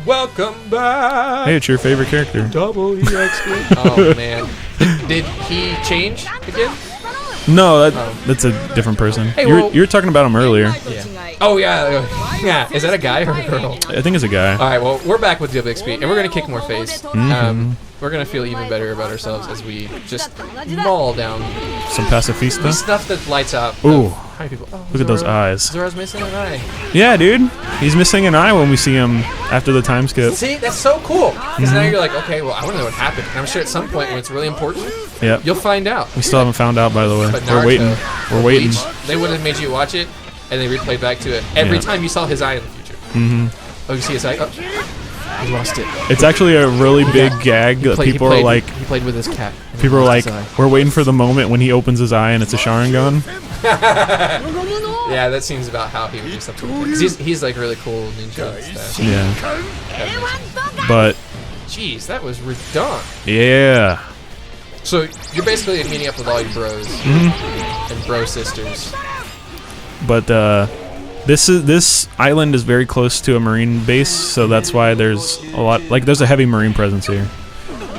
Welcome back. Hey, it's your favorite character. Double EXP. Oh man, did he change again? No, that's a different person. Hey, you were talking about him earlier. Yeah. Oh yeah, yeah. Is that a guy or a girl? I think it's a guy. All right. Well, we're back with double XP, and we're gonna kick more face. We're gonna feel even better about ourselves as we just maul down Some pacifista. stuff that lights out. Ooh. How many people? Oh, Look at those eyes. Zora's missing an eye. Yeah, dude. He's missing an eye when we see him after the time skip. See, that's so cool. Because now you're like, okay, well, I want to know what happened. And I'm sure at some point when it's really important, Yep. you'll find out. We still haven't found out, by the way. But We're Naruto, waiting. We're waiting. Bleach, they would have made you watch it, and they replayed back to it every Yeah. time you saw his eye in the future. Oh, you see his eye? Oh, he lost it. It's actually a really big gag that people are like. He played with his cat. People are like, we're waiting for the moment when he opens his eye and it's a Sharingan. Yeah, that seems about how he would do something. Because he's like really cool ninja and stuff. Yeah. But Jeez, that was redundant. yeah. So you're basically meeting up with all your bros and bro sisters. But this island is very close to a marine base, so that's why there's a lot. Like, there's a heavy marine presence here.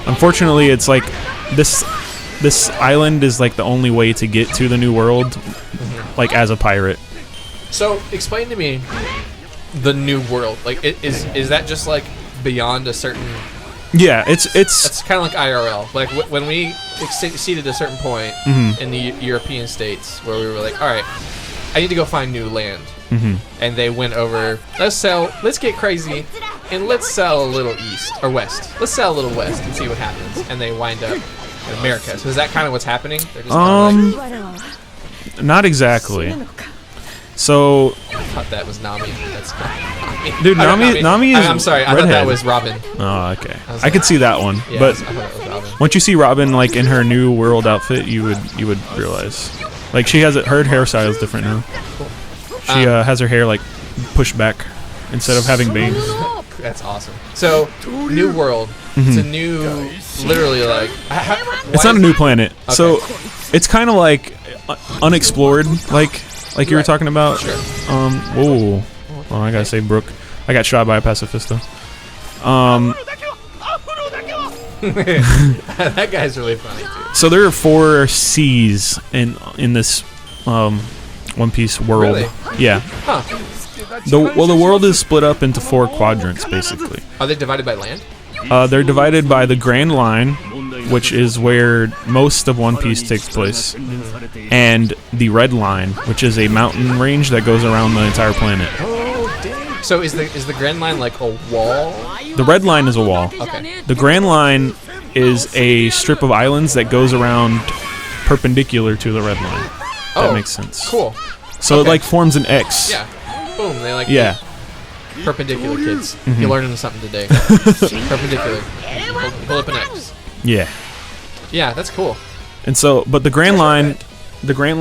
Unfortunately, it's like this island is like the only way to get to the new world, like as a pirate. So explain to me the new world. Like, is that just like beyond a certain? Yeah, it's kind of like IRL. Like when we exceeded a certain point in the European states, where we were like, all right, I need to go find new land. And they went over, let's get crazy, and let's sell a little east, or west. Let's sell a little west and see what happens. And they wind up in America. So is that kind of what's happening? They're just not exactly. So I thought that was Nami. That's Nami. Dude, Nami is I'm sorry, I redhead. thought that was Robin. Oh, okay. I could see that one, Yeah, but I thought it was Robin. once you see Robin like in her new world outfit, you would realize, like, she has her hairstyle is different now. Cool. She has her hair like pushed back instead of having bangs. That's awesome. So, new world. It's a new, literally like. It's not a new planet, so it's kind of like unexplored, like you were talking about. Sure. Whoa. Oh, I gotta say, Brooke. I got shot by a pacifista. That guy's really funny too. So there are 4 seas in this One Piece world. Really? Yeah. Huh. The world is split up into 4 quadrants, basically. Are they divided by land? They're divided by the Grand Line, which is where most of One Piece takes place, and the Red Line, which is a mountain range that goes around the entire planet. Oh, dang. So is the Grand Line like a wall? The Red Line is a wall. Okay. The Grand Line is a strip of islands that goes around perpendicular to the Red Line. That makes sense. Cool. So it like forms an X. Yeah. Boom. They like. Yeah. Perpendicular kids. You're learning something today. Perpendicular. Pull up an X. Yeah. Yeah, that's cool. And so, but the Grand Line,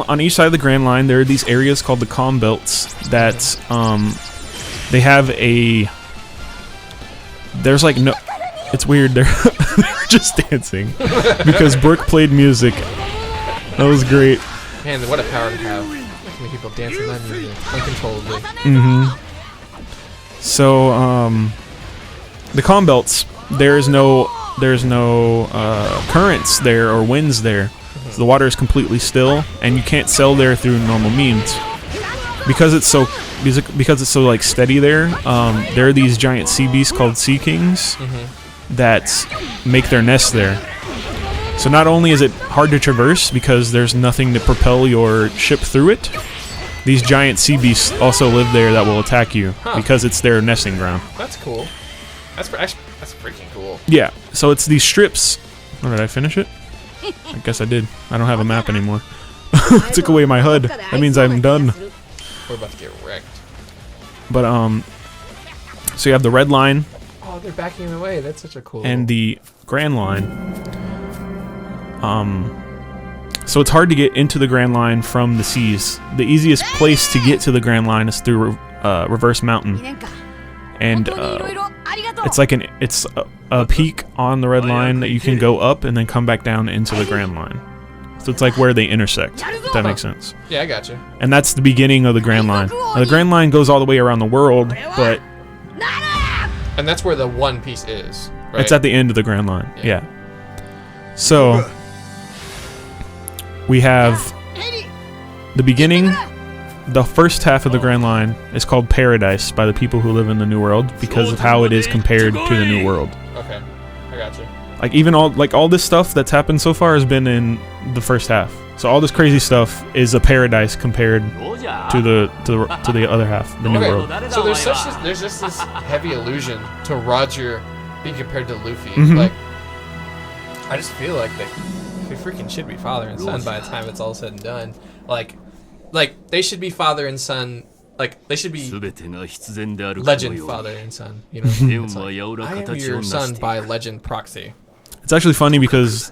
on each side of the Grand Line, there are these areas called the calm belts that they have a. There's like no. It's weird. They're just dancing because Brooke played music. That was great. Man, what a power to have. Making people dance in my music uncontrollably. So, the calm belts, there's no currents there or winds there. So the water is completely still, and you can't sail there through normal means. Because it's so like steady there. There are these giant sea beasts called sea kings that make their nest there. So not only is it hard to traverse because there's nothing to propel your ship through it, these giant sea beasts also live there that will attack you because it's their nesting ground. That's cool. That's freaking cool. Yeah, so it's these strips. Oh, did I finish it? I guess I did. I don't have a map anymore. Took away my HUD. That means I'm done. We're about to get wrecked. But so you have the Red Line. Oh, they're backing away. That's such a cool. And the Grand Line. So it's hard to get into the Grand Line from the seas. The easiest place to get to the Grand Line is through Reverse Mountain, and it's like a peak on the Red Line that you can go up and then come back down into the Grand Line. So it's like where they intersect. If that makes sense. Yeah, I gotcha. And that's the beginning of the Grand Line. Now, the Grand Line goes all the way around the world, but And that's where the One Piece is, right? It's at the end of the Grand Line. Yeah. So we have the beginning. The first half of the Grand Line is called Paradise by the people who live in the New World because of how it is compared to the New World. Okay, I got you. Like even all this stuff that's happened so far has been in the first half. So all this crazy stuff is a paradise compared to the other half, the New World. So there's just this heavy allusion to Roger being compared to Luffy. Mm-hmm. Like, I just feel like they freaking should be father and son by the time it's all said and done. Like they should be father and son. Like they should be legend father and son. You know, it's like, I am your son by legend proxy. It's actually funny because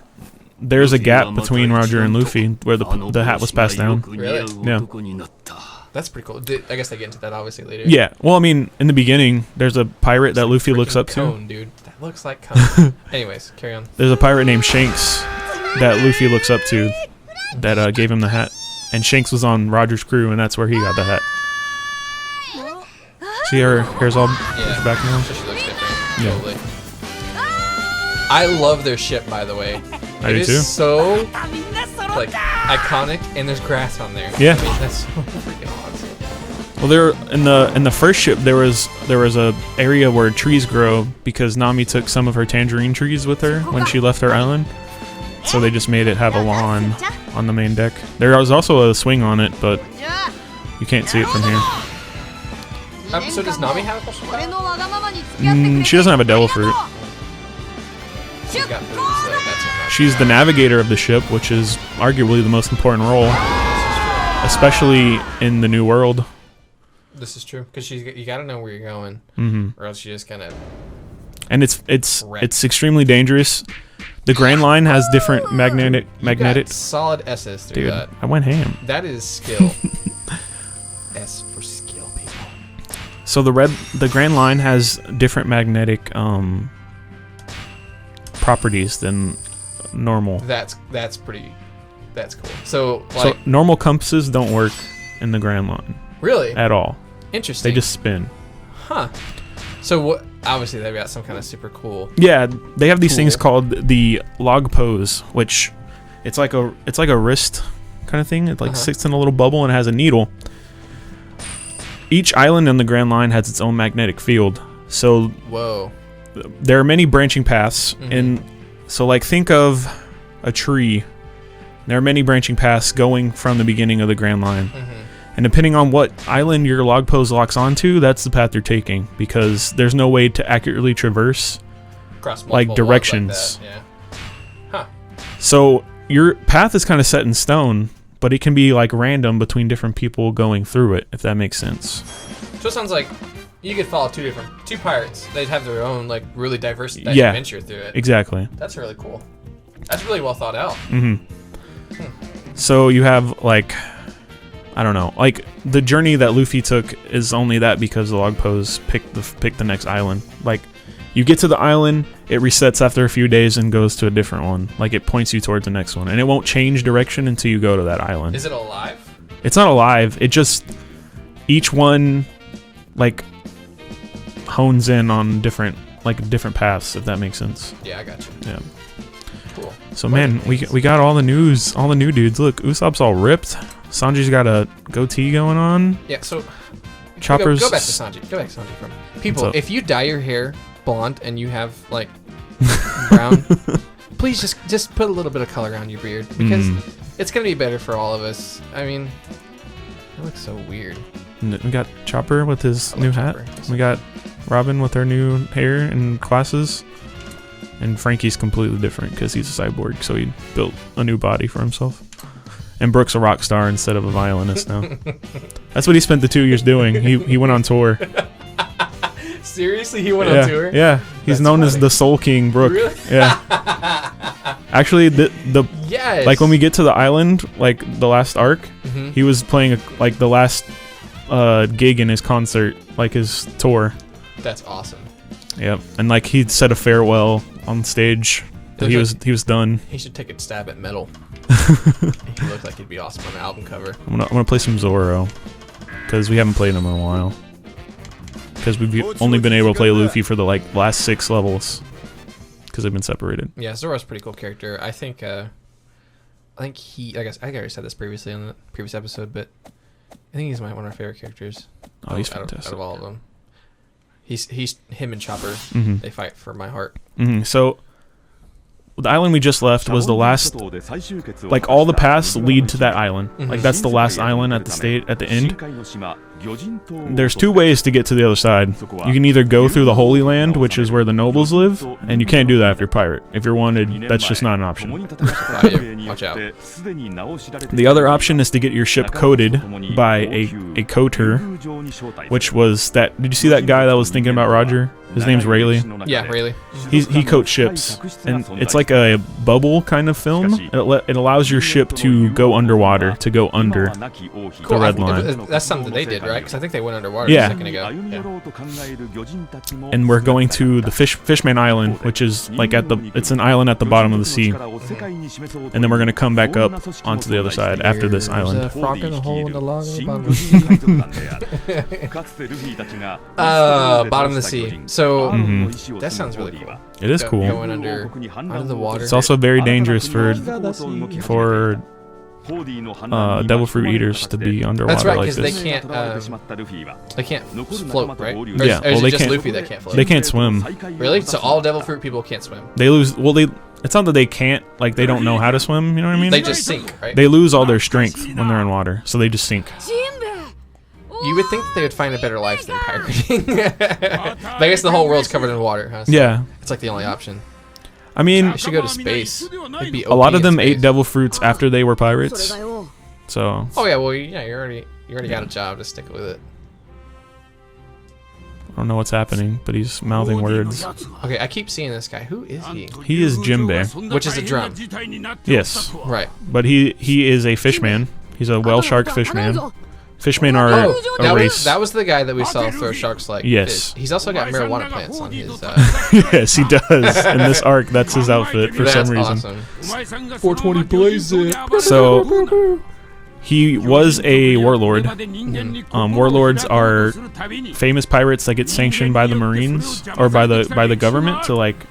there's a gap between Roger and Luffy where the hat was passed down. Really? Yeah. That's pretty cool. I guess they get into that obviously later. Yeah. Well, I mean, in the beginning, there's a pirate that Luffy looks up cone, to. Dude. That looks like cone. Anyways, carry on. There's a pirate named Shanks that Luffy looks up to that gave him the hat. And Shanks was on Roger's crew, and that's where he got the hat. See, her hair's all pushed back now? So she looks different. Yeah. Totally. I love their ship, by the way. I do too. It is so like iconic, and there's grass on there. Yeah. I mean, that's so freaking awesome. Well, there in the first ship there was a area where trees grow because Nami took some of her tangerine trees with her when she left her island. So they just made it have a lawn on the main deck. There was also a swing on it, but you can't see it from here. So does Nami have a question? She doesn't have a devil fruit. She's got food, so that's enough. She's the navigator of the ship, which is arguably the most important role, especially in the New World. This is true because you got to know where you're going, or else you just kind of. And it's extremely dangerous. The Grand Line has different magnetic. Got solid S's through Dude, that. I went ham. That is skill. S for skill, people. So the Grand Line has different magnetic properties than normal. That's cool. So normal compasses don't work in the Grand Line. Really? At all. Interesting. They just spin. Huh. So obviously they've got some kind of super cool. Yeah, they have these things called the log pose, which it's like a wrist kind of thing. It sits in a little bubble and it has a needle. Each island in the Grand Line has its own magnetic field. So whoa. There are many branching paths, and so think of a tree. There are many branching paths going from the beginning of the Grand Line. And depending on what island your log pose locks onto, that's the path you're taking, because there's no way to accurately traverse directions. Like that. Yeah. Huh. So your path is kind of set in stone, but it can be random between different people going through it, if that makes sense. So it sounds like you could follow two pirates. They'd have their own really diverse adventure through it. Exactly. That's really cool. That's really well thought out. So you have I don't know, the journey that Luffy took is only that because the log pose picked the next island. You get to the island, it resets after a few days and goes to a different one. It points you towards the next one, and it won't change direction until you go to that island. Is it alive? It's not alive. It just each one hones in on different paths, if that makes sense. Yeah, I got you. Yeah. Cool. So man, we got all the new dudes. Look, Usopp's all ripped. Sanji's got a goatee going on. Yeah, so Chopper's go back to Sanji. Go back to Sanji for me. People, if you dye your hair blonde and you have brown, please just put a little bit of color on your beard, because it's gonna be better for all of us. I mean, it looks so weird. We got Chopper with his new hat. We got Robin with her new hair and glasses. And Frankie's completely different because he's a cyborg, so he built a new body for himself. And Brooke's a rock star instead of a violinist now. That's what he spent the 2 years doing. He went on tour. Seriously, he went on tour? Yeah, he's known as the Soul King, Brooke. Really? Yeah. Actually, yes. When we get to the island, the last arc, he was playing the last gig in his concert, his tour. That's awesome. Yep, and he'd said a farewell on stage. That he was done. He should take a stab at metal. He looked like he'd be awesome on the album cover. I'm gonna play some Zoro, because we haven't played him in a while. because we've only been able to play Luffy for the like last 6 levels because they've been separated. Yeah, Zoro's a pretty cool character. I think he. I guess I already said this previously in the previous episode, but I think he's one of my favorite characters. Oh, he's fantastic. Out of all of them, he's him and Chopper. They fight for my heart. So the island we just left was the last. Like all the paths lead to that island. Like that's the last island at the end. There's 2 ways to get to the other side. You can either go through the Holy Land, which is where the nobles live, and you can't do that if you're pirate. If you're wanted, that's just not an option. Watch out. The other option is to get your ship coated by a coater, which was that. Did you see that guy that was thinking about Roger? His name's Rayleigh. Yeah, Rayleigh. He coats ships, and it's like a bubble kind of film. It allows your ship to go underwater, to go under the red line. That's something that they did, right? Because I think they went underwater a second ago. And we're going to the Fishman Island, which is like it's an island at the bottom of the sea. And then we're gonna come back up onto the other side after this island. There's a frog in the hole in the log at the bottom. Bottom of the sea. So that sounds really cool. It is cool. Going under the water. It's also very dangerous for devil fruit eaters to be underwater. That's right, like because this. they can't float, right? Or Yeah, is well, it they just can't. Luffy that can't float? They can't swim. Really? So all devil fruit people can't swim? They lose. Well, it's not that they can't. Like they don't know how to swim. You know what I mean? They just sink, right? They lose all their strength when they're in water, so they just sink. You would think they would find a better life than pirating. But I guess the whole world's covered in water, huh? So Yeah. it's like the only option. I mean, They should go to space. They'd be a lot of OP in them space. ate devil fruits after they were pirates. So. Oh yeah, well yeah, you already got a job. Just stick with it. I don't know what's happening, but he's mouthing words. Okay, I keep seeing this guy. Who is he? He is Jimbei. Which is a drum. Yes. Right. But he is a fishman. He's a whale shark fishman. Fishmen are a race. That was the guy that we saw throw sharks like Yes. fish. He's also got marijuana plants on his. Yes, he does. In this arc, that's his outfit for some reason. Awesome. 420 blaze it. So he was a warlord. Warlords are famous pirates that get sanctioned by the Marines or by the government to like.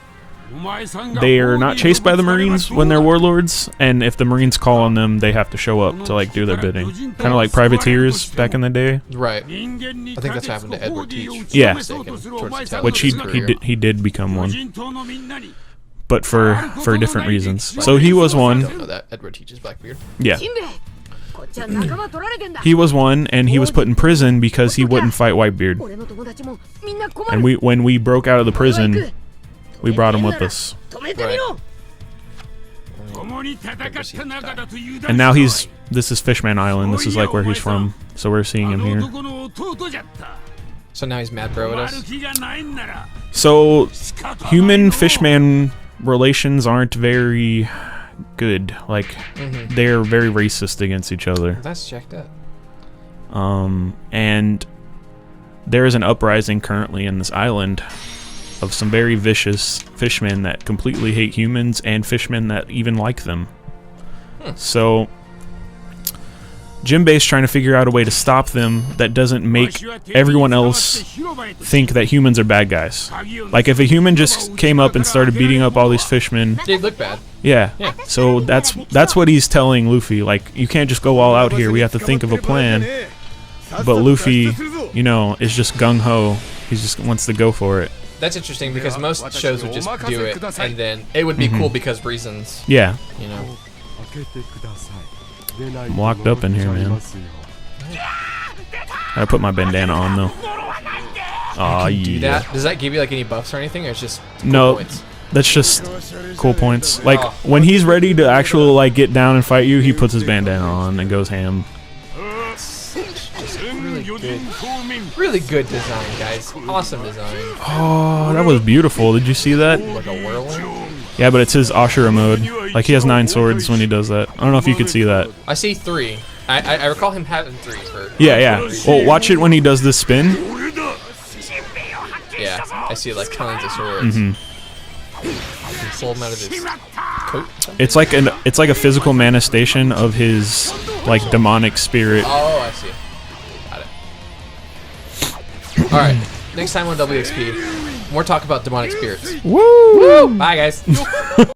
They are not chased by the Marines when they're warlords, and if the Marines call on them, they have to show up to like do their bidding. Kind of like privateers back in the day. Right. I think that's what happened to Edward Teach. Yeah. Which he did become one, but for different reasons. So he was one. Don't know that Edward Teach's Blackbeard. Yeah. He was one, and he was put in prison because he wouldn't fight Whitebeard. And when we broke out of the prison, we brought him with us. Right. And now this is Fishman Island. This is like where he's from. So we're seeing him here. So now he's mad bro at us. So human fishman relations aren't very good. Like they're very racist against each other. That's checked out. And there is an uprising currently in this island of some very vicious fishmen that completely hate humans and fishmen that even like them. So Jimbei's trying to figure out a way to stop them that doesn't make everyone else think that humans are bad guys. Like if a human just came up and started beating up all these fishmen, They'd look bad. yeah. So that's what he's telling Luffy. Like you can't just go all out here. We have to think of a plan. But Luffy, you know, is just gung ho. He just wants to go for it. That's interesting because most shows would just do it and then it would be cool because reasons. Yeah. You know. I'm locked up in here, man. I put my bandana on though. Aw, yeah. Does that give you like any buffs or anything, or it's just cool points? That's just cool points. Like when he's ready to actually like get down and fight you, he puts his bandana on and goes ham. Really good design, guys. Awesome design. Oh, that was beautiful. Did you see that? Like a whirlwind. Yeah, but it's his Ashura mode. Like he has 9 swords when he does that. I don't know if you could see that. I see 3. I recall him having 3 for. Yeah. Well, watch it when he does this spin. Yeah, I see like tons of swords. Pull him out of his coat. It's like a physical manifestation of his like demonic spirit. Oh, I see. Got it. All right. next time on WXP. More talk about demonic spirits. Woo! Bye, guys.